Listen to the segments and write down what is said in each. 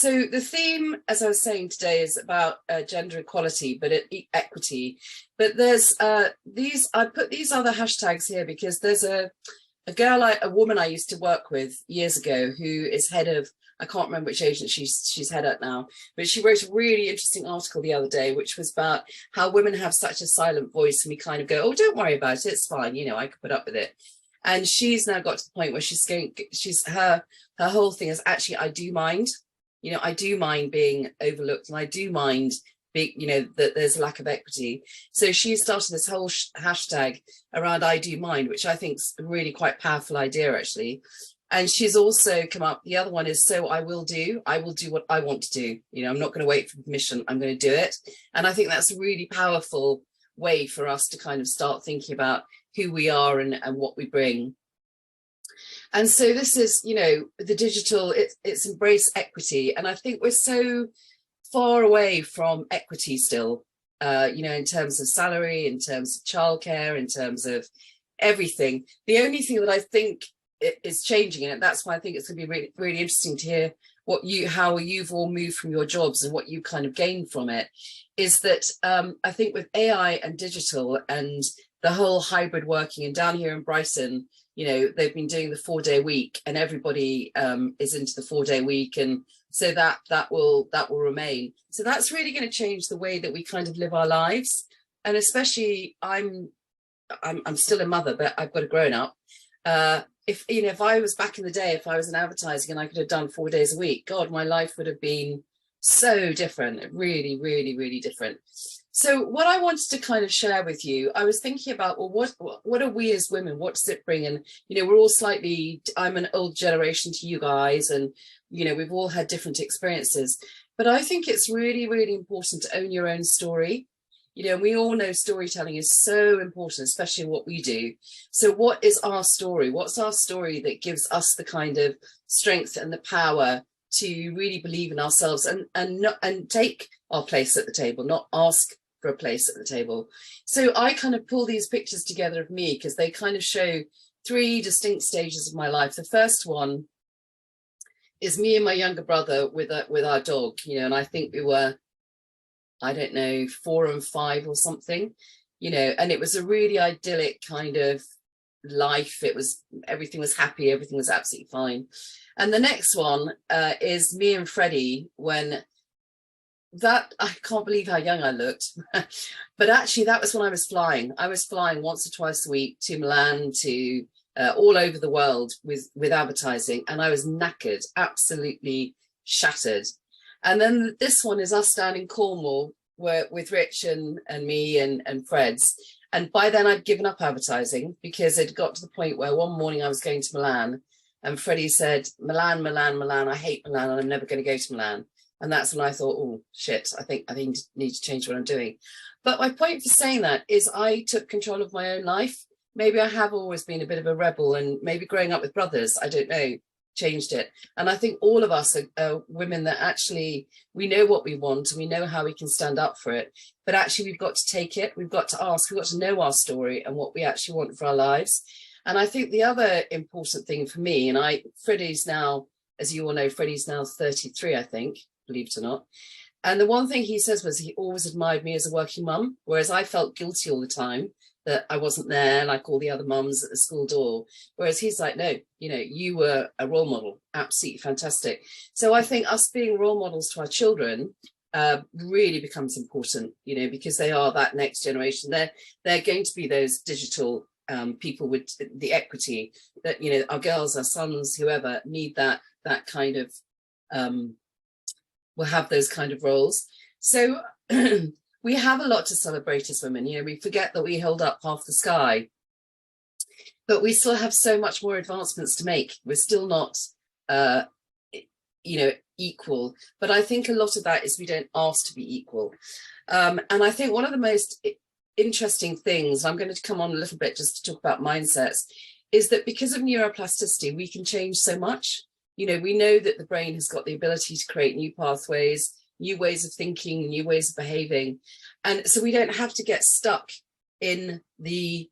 So the theme, as I was saying today, is about gender equality, but equity. But there's I put these other hashtags here because there's a woman I used to work with years ago who is head of, I can't remember which agency she's head at now, but she wrote a really interesting article the other day, which was about how women have such a silent voice, and we kind of go, oh, don't worry about it, it's fine, you know, I could put up with it. And she's now got to the point where her whole thing is actually, I do mind. You know, I do mind being overlooked, and I do mind being, you know, that there's a lack of equity. So she started this whole hashtag around I do mind, which I think is a really quite powerful idea, actually. And she's also come up, the other one is so I will do what I want to do. You know, I'm not going to wait for permission, I'm going to do it. And I think that's a really powerful way for us to kind of start thinking about who we are and what we bring. And so this is, you know, the digital, it's embrace equity. And I think we're so far away from equity still, you know, in terms of salary, in terms of childcare, in terms of everything. The only thing that I think is changing, and that's why I think it's going to be really, really interesting to hear how you've all moved from your jobs and what you kind of gained from it, is that I think with AI and digital and the whole hybrid working, and down here in Brighton, you know, they've been doing the 4-day week, and everybody is into the 4-day week, and so that will remain. So that's really going to change the way that we kind of live our lives. And especially, I'm still a mother, but I've got a grown up. If I was back in the day, if I was in advertising and I could have done 4 days a week, God, my life would have been so different, really, really, really different. So what I wanted to kind of share with you, I was thinking about, well, what are we as women? What does it bring? And, you know, we're all slightly, I'm an old generation to you guys, and, you know, we've all had different experiences. But I think it's really, really important to own your own story. You know, we all know storytelling is so important, especially what we do. So what is our story? What's our story that gives us the kind of strength and the power to really believe in ourselves and take our place at the table, not ask for a place at the table? So I kind of pull these pictures together of me because they kind of show 3 distinct stages of my life. The first one is me and my younger brother with our dog, you know, and I think we were, I don't know, 4 and 5 or something, you know, and it was a really idyllic kind of life. Everything was happy, everything was absolutely fine. And the next one is me and Freddie when I can't believe how young I looked, but actually that was when I was flying. I was flying once or twice a week to Milan, to all over the world with advertising, and I was knackered, absolutely shattered. And then this one is us down in Cornwall with Rich and me and Fred's. And by then I'd given up advertising because it got to the point where one morning I was going to Milan and Freddie said, Milan, Milan, Milan, I hate Milan and I'm never going to go to Milan. And that's when I thought, oh, shit, I think I need to change what I'm doing. But my point for saying that is I took control of my own life. Maybe I have always been a bit of a rebel, and maybe growing up with brothers, I don't know, changed it. And I think all of us are women that actually, we know what we want and we know how we can stand up for it. But actually, we've got to take it. We've got to ask, we've got to know our story and what we actually want for our lives. And I think the other important thing for me, and Freddie's now, as you all know, Freddie's now 33, I think, believe it or not. And the one thing he says was he always admired me as a working mum, whereas I felt guilty all the time that I wasn't there like all the other mums at the school door. Whereas he's like, no, you know, you were a role model, absolutely fantastic. So I think us being role models to our children really becomes important, you know, because they are that next generation. They're going to be those digital people with the equity that, you know, our girls, our sons, whoever need that kind of will have those kind of roles. So we have a lot to celebrate as women. You know, we forget that we hold up half the sky, but we still have so much more advancements to make. We're still not, you know, equal. But I think a lot of that is we don't ask to be equal. And I think one of the most interesting things, I'm going to come on a little bit just to talk about mindsets, is that because of neuroplasticity, we can change so much. You know, we know that the brain has got the ability to create new pathways, new ways of thinking, new ways of behaving. And so we don't have to get stuck in the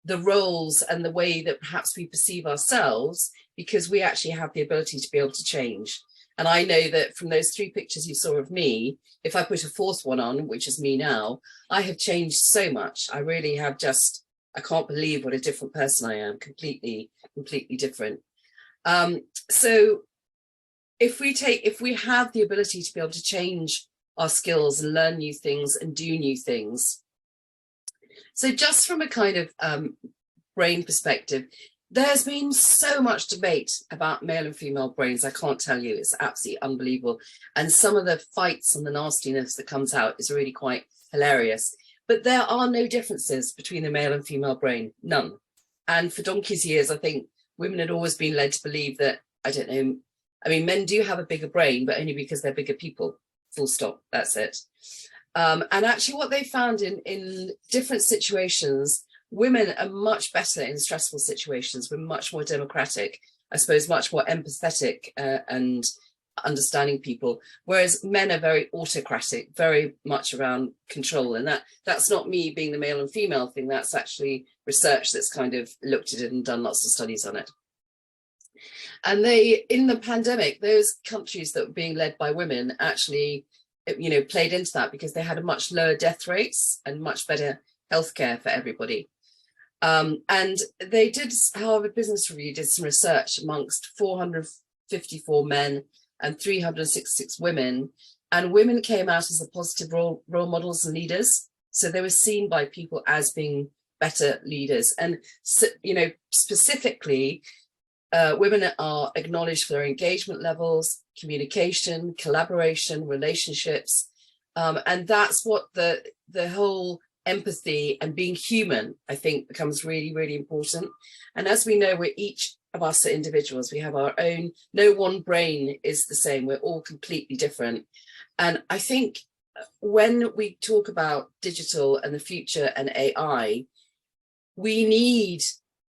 roles and the way that perhaps we perceive ourselves, because we actually have the ability to be able to change. And I know that from those 3 pictures you saw of me, if I put a 4th one on, which is me now, I have changed so much. I really have just, I can't believe what a different person I am, completely different. So if we have the ability to be able to change our skills and learn new things and do new things. So just from a kind of brain perspective, there's been so much debate about male and female brains. I can't tell you, it's absolutely unbelievable. And some of the fights and the nastiness that comes out is really quite hilarious. But there are no differences between the male and female brain, none. And for donkey's years, I think women had always been led to believe that, I don't know, I mean, men do have a bigger brain, but only because they're bigger people, full stop, that's it. And actually what they found in different situations, women are much better in stressful situations. We're much more democratic, I suppose, much more empathetic and understanding people, whereas men are very autocratic, very much around control. And that's not me being the male and female thing, that's actually research that's kind of looked at it and done lots of studies on it. And in the pandemic, those countries that were being led by women actually, played into that because they had a much lower death rates and much better healthcare for everybody. And they did, Harvard Business Review did some research amongst 454 men and 366 women, and women came out as the positive role models and leaders. So they were seen by people as being better leaders. And, specifically, women are acknowledged for their engagement levels, communication, collaboration, relationships. And that's what the whole empathy and being human, I think, becomes really, really important. And as we know, we're each of us are individuals. We have our own, no one brain is the same. We're all completely different. And I think when we talk about digital and the future and AI, we need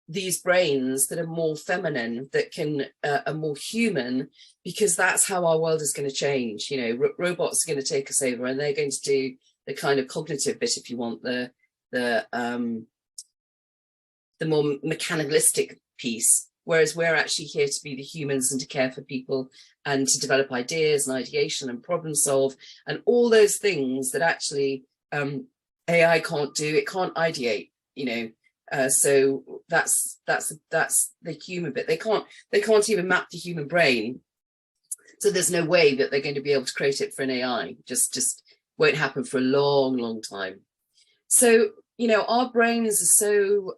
these brains that are more feminine, that can are more human, because that's how our world is going to change. Robots are going to take us over, and they're going to do the kind of cognitive bit, if you want, the more mechanistic piece, whereas we're actually here to be the humans and to care for people and to develop ideas and ideation and problem solve and all those things that actually AI can't do. It can't ideate, so that's the human bit. They can't even map the human brain, so there's no way that they're going to be able to create it for an AI. Just won't happen for a long time. So our brains are so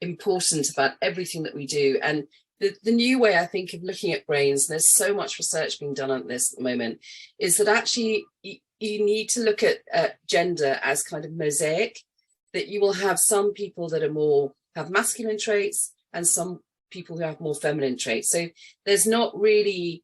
important about everything that we do. And the new way, I think, of looking at brains, and there's so much research being done on this at the moment, is that actually you need to look at gender as kind of mosaic, that you will have some people that are have masculine traits and some people who have more feminine traits. So there's not really,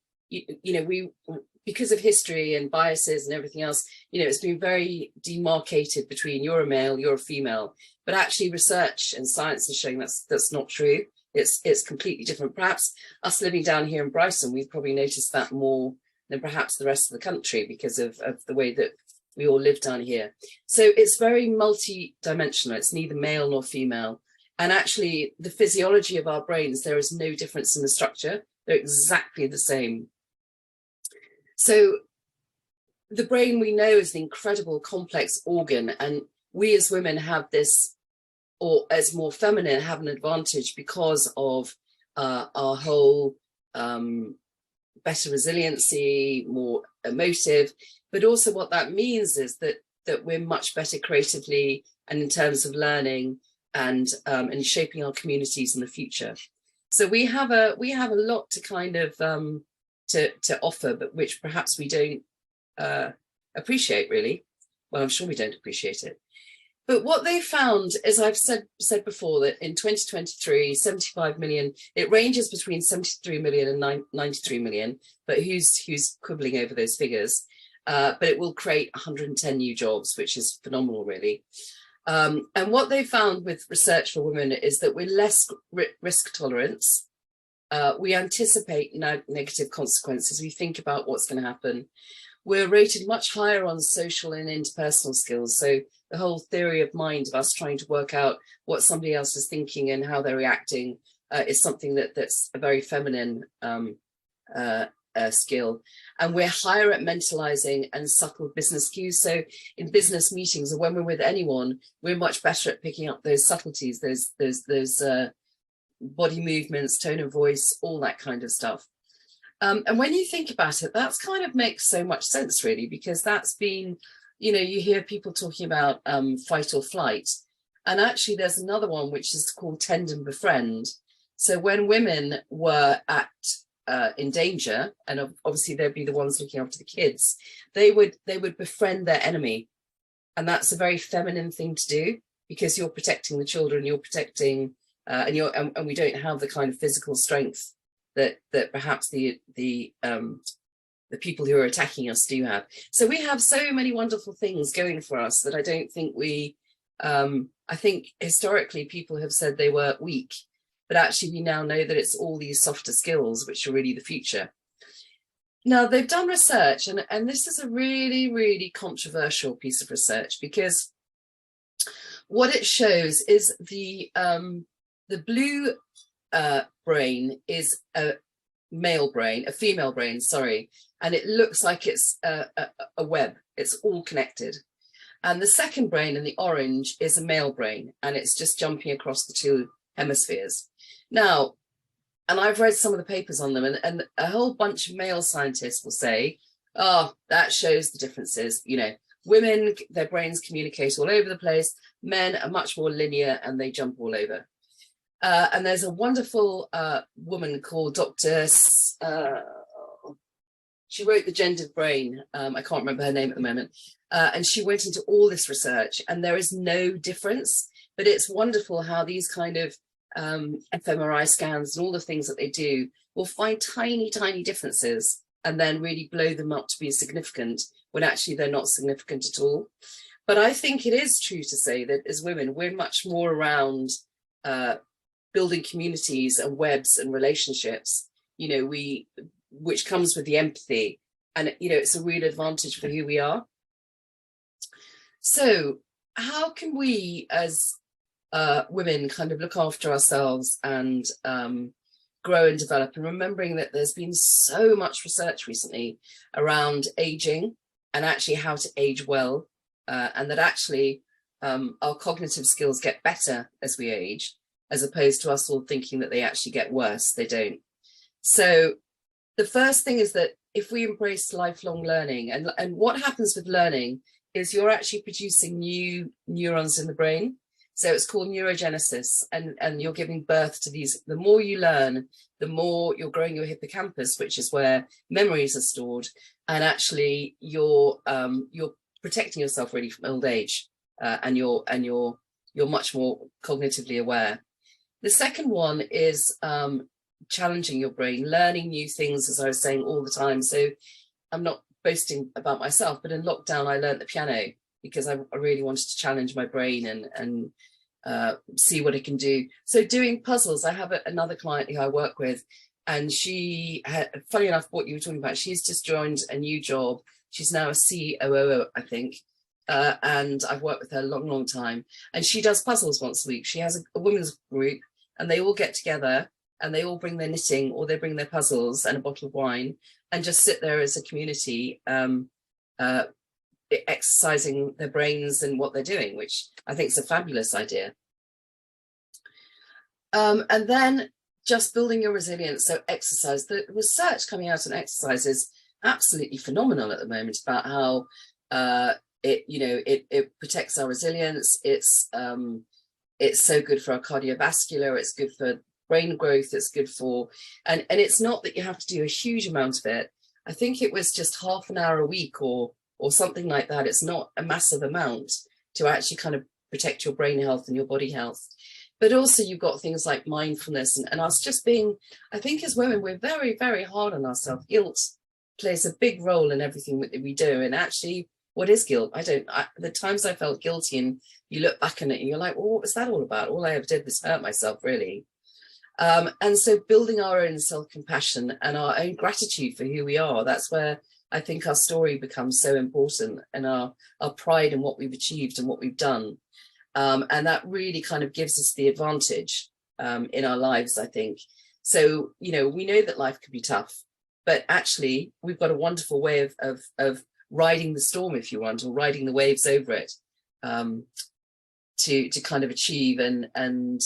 because of history and biases and everything else, it's been very demarcated between you're a male, you're a female. But actually research and science is showing that's not true. It's completely different. Perhaps us living down here in Brighton, we've probably noticed that more than perhaps the rest of the country because of the way that we all live down here. So it's very multi-dimensional. It's neither male nor female. And actually the physiology of our brains, there is no difference in the structure. They're exactly the same. So the brain, we know, is an incredible complex organ, and we as women have this, or as more feminine, have an advantage because of our whole better resiliency, more emotive. But also what that means is that we're much better creatively and in terms of learning and shaping our communities in the future. So we have a lot to kind of to offer, but which perhaps we don't appreciate really. Well, I'm sure we don't appreciate it. But what they found, as I've said before, that in 2023, 75 million, it ranges between 73 million and 93 million, but who's quibbling over those figures? But it will create 110 new jobs, which is phenomenal, really. And what they found with research for women is that we're less risk tolerance. We anticipate negative consequences. We think about what's going to happen. We're rated much higher on social and interpersonal skills. So the whole theory of mind, of us trying to work out what somebody else is thinking and how they're reacting, is something that's a very feminine skill, and we're higher at mentalizing and subtle business cues. So in business meetings or when we're with anyone, we're much better at picking up those subtleties, those body movements, tone of voice, all that kind of stuff. And when you think about it, that's kind of makes so much sense, really, because that's been, you know, you hear people talking about fight or flight. And actually, there's another one which is called tend and befriend. So when women were in danger, and obviously they'd be the ones looking after the kids, they would befriend their enemy. And that's a very feminine thing to do, because you're protecting the children, you're protecting, and we don't have the kind of physical strength that perhaps the people who are attacking us do have. So we have so many wonderful things going for us that I don't think we, I think historically people have said they were weak, but actually we now know that it's all these softer skills which are really the future. Now they've done research, and this is a really, really controversial piece of research, because what it shows is the blue brain is a male brain, a female brain, sorry, and it looks like it's a web. It's all connected. And the second brain in the orange is a male brain, and it's just jumping across the two hemispheres. Now, and I've read some of the papers on them, and a whole bunch of male scientists will say, oh, that shows the differences. You know, women, their brains communicate all over the place. Men are much more linear and they jump all over. And there's a wonderful woman called Dr. She wrote The Gendered Brain. I can't remember her name at the moment. And she went into all this research, and there is no difference. But it's wonderful how these kind of fMRI scans and all the things that they do will find tiny, tiny differences and then really blow them up to be significant when actually they're not significant at all. But I think it is true to say that as women, we're much more around building communities and webs and relationships, you know, which comes with the empathy, and, you know, it's a real advantage for who we are. So how can we as women kind of look after ourselves and grow and develop, and remembering that there's been so much research recently around aging and actually how to age well, and that actually our cognitive skills get better as we age, as opposed to us all thinking that they actually get worse. They don't. So the first thing is that if we embrace lifelong learning, and what happens with learning is you're actually producing new neurons in the brain. So it's called neurogenesis, and you're giving birth to these. The more you learn, the more you're growing your hippocampus, which is where memories are stored, and actually you're protecting yourself really from old age, and you're much more cognitively aware. The second one is challenging your brain, learning new things, as I was saying, all the time. So I'm not boasting about myself, but in lockdown I learned the piano because I really wanted to challenge my brain and see what it can do. So doing puzzles, I have another client who I work with, and she had, funny enough, what you were talking about, she's just joined a new job. She's now a COO, I think. And I've worked with her a long, long time. And she does puzzles once a week. She has a women's group, and they all get together and they all bring their knitting, or they bring their puzzles and a bottle of wine, and just sit there as a community, exercising their brains and what they're doing, which I think is a fabulous idea. And then just building your resilience. So exercise, the research coming out on exercise is absolutely phenomenal at the moment about how it protects our resilience. It's so good for our cardiovascular, it's good for brain growth, it's good for, and it's not that you have to do a huge amount of it. I think it was just half an hour a week or something like that. It's not a massive amount to actually kind of protect your brain health and your body health. But also you've got things like mindfulness and us just being, I think as women, we're very, very hard on ourselves. Guilt plays a big role in everything that we do. And actually, what is guilt? The times I felt guilty, and you look back on it and you're like, well, what was that all about? All I ever did was hurt myself, really. And so building our own self-compassion and our own gratitude for who we are, that's where I think our story becomes so important, and our pride in what we've achieved and what we've done. And that really kind of gives us the advantage in our lives, I think. So, you know, we know that life can be tough, but actually we've got a wonderful way of riding the storm, if you want, or riding the waves over it, to kind of achieve and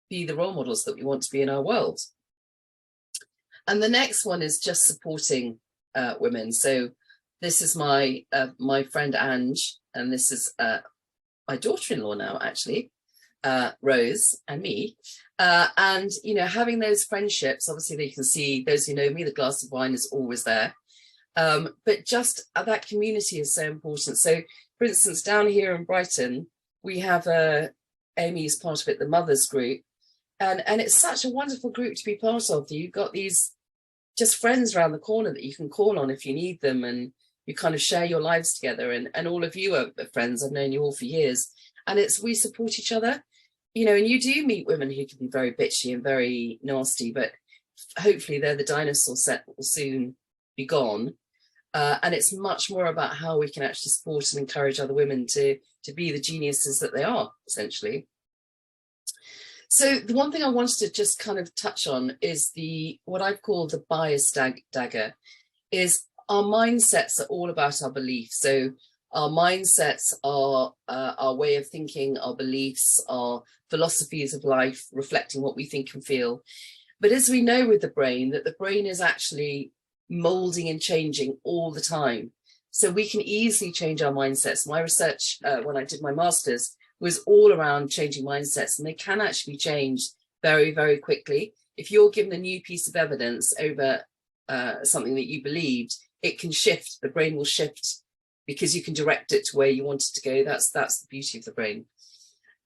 be the role models that we want to be in our world. And the next one is just supporting women. So this is my my friend Ange, and this is my daughter-in-law now, actually, Rose, and me. And, you know, having those friendships, obviously they can see, those who know me, the glass of wine is always there. But just that community is so important. So, for instance, down here in Brighton, we have Amy is part of it, the Mothers Group. And it's such a wonderful group to be part of. You've got these just friends around the corner that you can call on if you need them, and you kind of share your lives together. And all of you are friends. I've known you all for years. And we support each other, you know, and you do meet women who can be very bitchy and very nasty, but hopefully they're the dinosaur set that will soon be gone. And it's much more about how we can actually support and encourage other women to be the geniuses that they are, essentially. So the one thing I wanted to just kind of touch on is what I've called the bias dagger, is our mindsets are all about our beliefs. So our mindsets are our way of thinking, our beliefs, our philosophies of life, reflecting what we think and feel. But as we know with the brain, that the brain is actually molding and changing all the time. So we can easily change our mindsets. My research, when I did my master's, was all around changing mindsets, and they can actually be changed very, very quickly. If you're given a new piece of evidence over something that you believed, it can shift, the brain will shift, because you can direct it to where you want it to go. That's the beauty of the brain.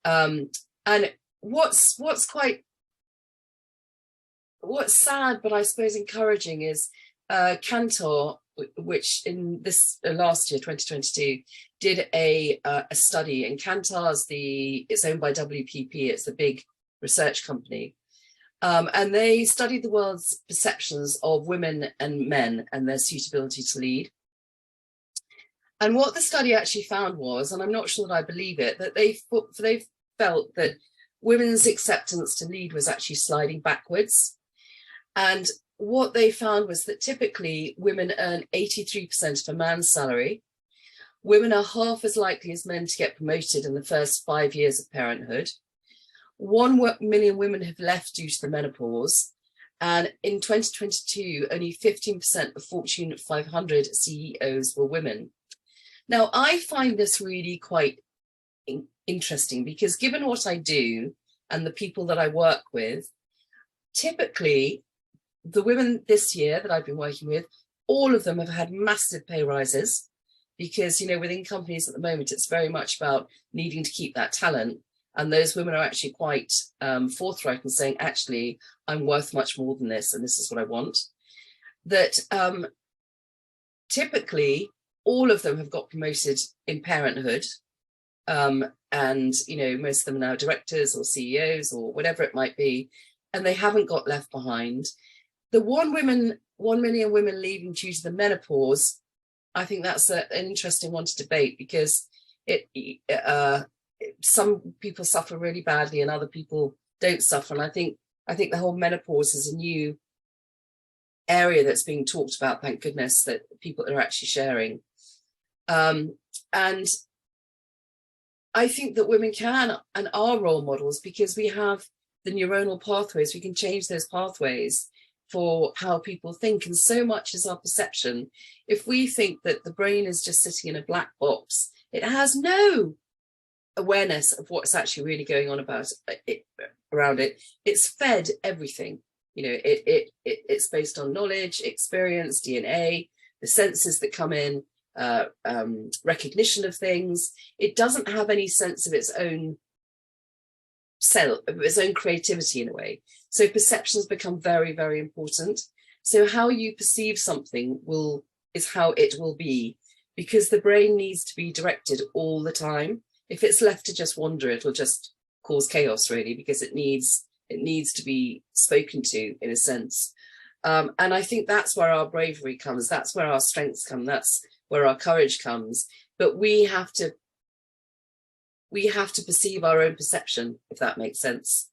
And what's sad, but I suppose encouraging, is Kantar, which in this last year, 2022, did a study, and Kantar's it's owned by WPP, it's the big research company. And they studied the world's perceptions of women and men and their suitability to lead. And what the study actually found was, and I'm not sure that I believe it, that they felt that women's acceptance to lead was actually sliding backwards. And what they found was that typically women earn 83% of a man's salary. Women are half as likely as men to get promoted in the first 5 years of parenthood. 1 million women have left due to the menopause. And in 2022, only 15% of Fortune 500 CEOs were women. Now, I find this really quite interesting, because given what I do and the people that I work with, typically the women this year that I've been working with, all of them have had massive pay rises, because, you know, within companies at the moment, it's very much about needing to keep that talent. And those women are actually quite forthright in saying, actually, I'm worth much more than this, and this is what I want. That typically all of them have got promoted in parenthood. And, you know, most of them are now directors or CEOs or whatever it might be, and they haven't got left behind. The 1 million women leaving due to the menopause, I think that's an interesting one to debate, because some people suffer really badly and other people don't suffer. And I think the whole menopause is a new area that's being talked about, thank goodness, that people are actually sharing. And I think that women can and are role models, because we have the neuronal pathways. We can change those pathways for how people think, and so much is our perception. If we think that the brain is just sitting in a black box, it has no awareness of what's actually really going on around it. It's fed everything, you know. It's based on knowledge, experience, DNA, the senses that come in, recognition of things. It doesn't have any sense of its own creativity in a way. So perceptions become very, very important. So how you perceive something is how it will be, because the brain needs to be directed all the time. If it's left to just wander, it'll just cause chaos, really, because it needs to be spoken to, in a sense. And I think that's where our bravery comes. That's where our strengths come. That's where our courage comes. But we have to perceive our own perception, if that makes sense,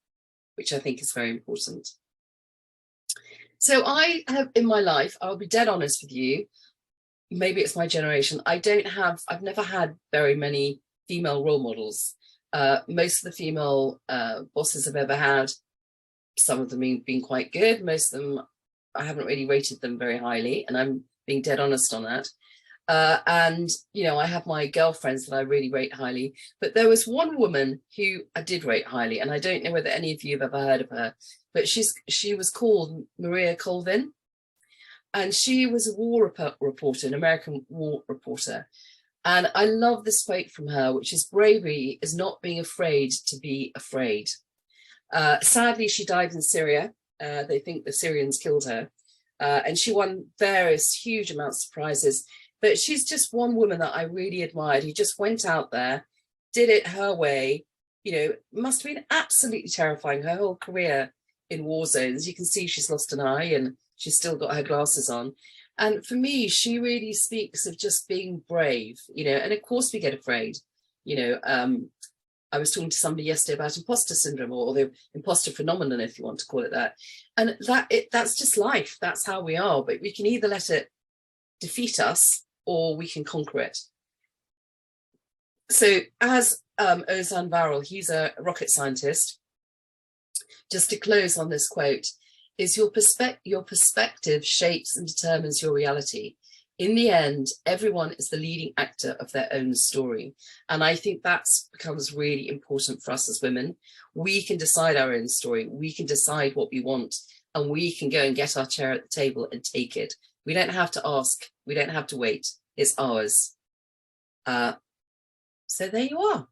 which I think is very important. So I have in my life, I'll be dead honest with you, maybe it's my generation, I've never had very many female role models. Most of the female bosses I've ever had, some of them have been quite good, most of them I haven't really rated them very highly, and I'm being dead honest on that. And, you know, I have my girlfriends that I really rate highly, but there was one woman who I did rate highly, and I don't know whether any of you have ever heard of her, but she was called Maria Colvin, and she was a war reporter, an American war reporter. And I love this quote from her, which is, bravery is not being afraid to be afraid. Sadly, she died in Syria. They think the Syrians killed her. And she won various huge amounts of prizes. But she's just one woman that I really admired, who just went out there, did it her way. You know, must have been absolutely terrifying, her whole career in war zones. You can see she's lost an eye and she's still got her glasses on. And for me, she really speaks of just being brave, you know, and of course we get afraid. You know, I was talking to somebody yesterday about imposter syndrome, or the imposter phenomenon, if you want to call it that. And that's just life. That's how we are. But we can either let it defeat us or we can conquer it. So as Ozan Varol, he's a rocket scientist, just to close on this quote, is your perspective shapes and determines your reality. In the end, everyone is the leading actor of their own story. And I think that becomes really important for us as women. We can decide our own story. We can decide what we want, and we can go and get our chair at the table and take it. We don't have to ask. We don't have to wait. It's ours. So there you are.